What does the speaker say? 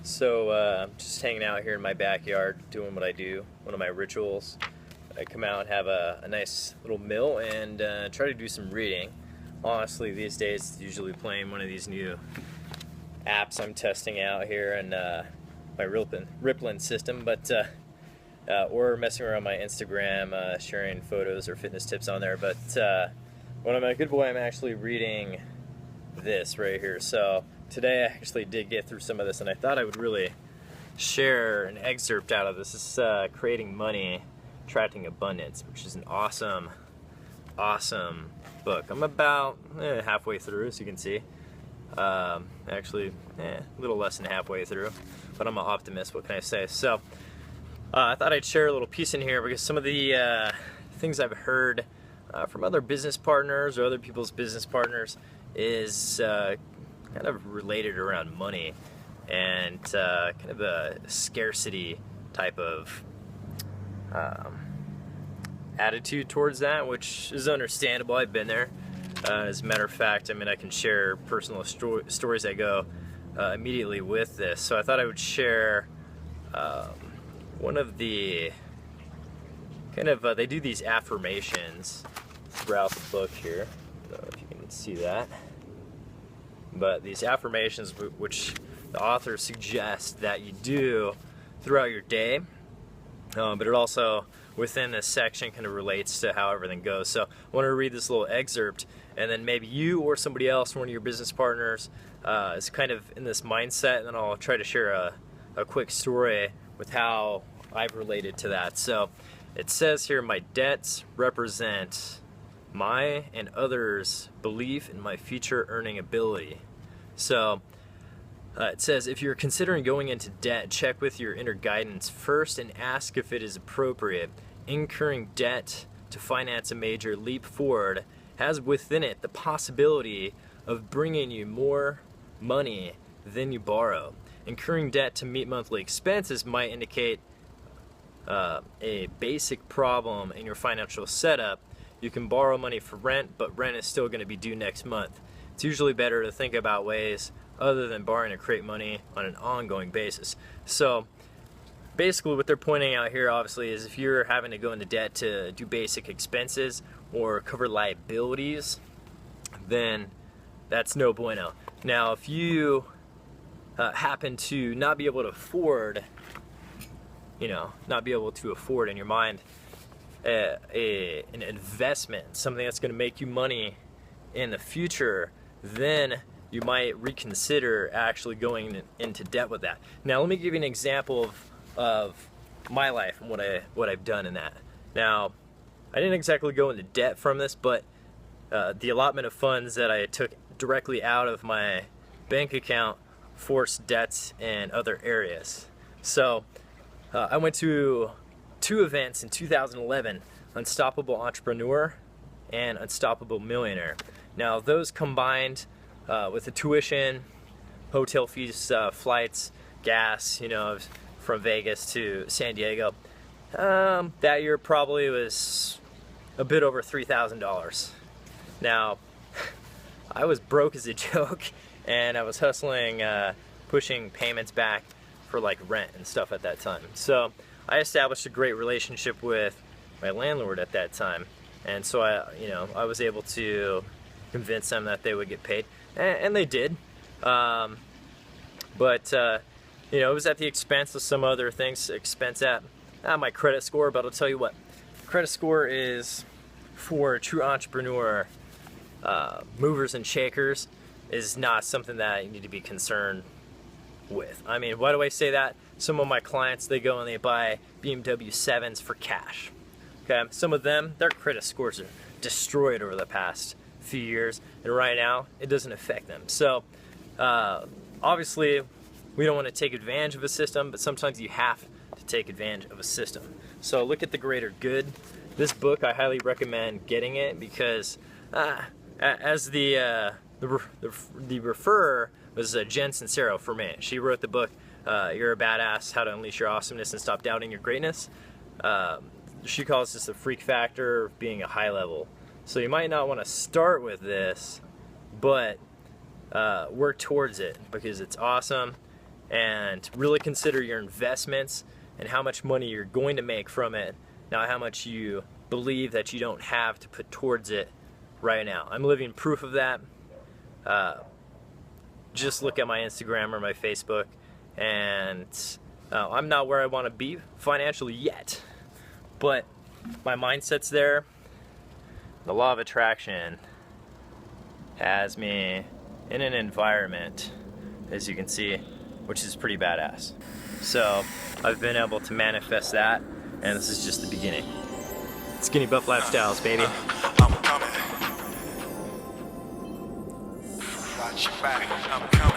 Just hanging out here in my backyard, doing what I do, one of my rituals. I come out and have a nice little meal and try to do some reading. Honestly, these days, it's usually playing one of these new apps I'm testing out here and my Rippling system, or messing around my Instagram, sharing photos or fitness tips on there. But when I'm a good boy, I'm actually reading this right here. So today I actually did get through some of this, and I thought I would really share an excerpt out of this. This is Creating Money, Attracting Abundance, which is an awesome book. I'm about halfway through, as you can see. Actually, a little less than halfway through, but I'm an optimist. What can I say? So I thought I'd share a little piece in here because some of the things I've heard from other business partners or other people's business partners is kind of related around money and kind of a scarcity type of attitude towards that, which is understandable. I've been there. As a matter of fact, I mean, I can share personal stories that go immediately with this. So I thought I would share one of the kind of, they do these affirmations throughout the book here. I don't know if you can see that. But these affirmations, which the author suggests that you do throughout your day, but it also, within this section, kind of relates to how everything goes. So I want to read this little excerpt, and then maybe you or somebody else, one of your business partners, is kind of in this mindset, and then I'll try to share a quick story with how I've related to that. So it says here, my debts represent my and others' belief in my future earning ability. So it says, if you're considering going into debt, check with your inner guidance first and ask if it is appropriate. Incurring debt to finance a major leap forward has within it the possibility of bringing you more money than you borrow. Incurring debt to meet monthly expenses might indicate a basic problem in your financial setup. You can borrow money for rent, but rent is still going to be due next month. It's usually better to think about ways other than borrowing to create money on an ongoing basis. So basically what they're pointing out here, obviously, is if you're having to go into debt to do basic expenses or cover liabilities, then that's no bueno. Now, if you happen to not be able to afford, not be able to afford in your mind an investment, something that's going to make you money in the future, then you might reconsider actually going into debt with that. Now, let me give you an example of my life and what I've done in that. Now, I didn't exactly go into debt from this, but the allotment of funds that I took directly out of my bank account forced debts in other areas. So I went to two events in 2011, Unstoppable Entrepreneur and Unstoppable Millionaire. Now, those combined with the tuition, hotel fees, flights, gas, from Vegas to San Diego, that year probably was a bit over $3,000. Now, I was broke as a joke, and I was hustling, pushing payments back for like rent and stuff at that time. So I established a great relationship with my landlord at that time, and so I was able to convince them that they would get paid, and they did. It was at the expense of some other things. Expense at my credit score, but I'll tell you what, credit score is for a true entrepreneur. Movers and shakers is not something that you need to be concerned with. I mean, why do I say that? Some of my clients, they go and they buy BMW 7s for cash. Okay, some of them, their credit scores are destroyed over the past few years, and right now it doesn't affect them. So obviously we don't want to take advantage of a system, but sometimes you have to take advantage of a system. So look at the greater good. This book, I highly recommend getting it because as the referrer was Jen Sincero for me. She wrote the book You're a Badass, How to Unleash Your Awesomeness and Stop Doubting Your Greatness. She calls this the freak factor of being a high level. So you might not want to start with this, but work towards it because it's awesome and really consider your investments and how much money you're going to make from it, not how much you believe that you don't have to put towards it right now. I'm living proof of that. Just look at my Instagram or my Facebook, and I'm not where I want to be financially yet, but my mindset's there. The law of attraction has me in an environment, as you can see, which is pretty badass. So I've been able to manifest that, and this is just the beginning. Skinny Buff Lifestyles, baby. I'm coming. Watch your back. I'm coming.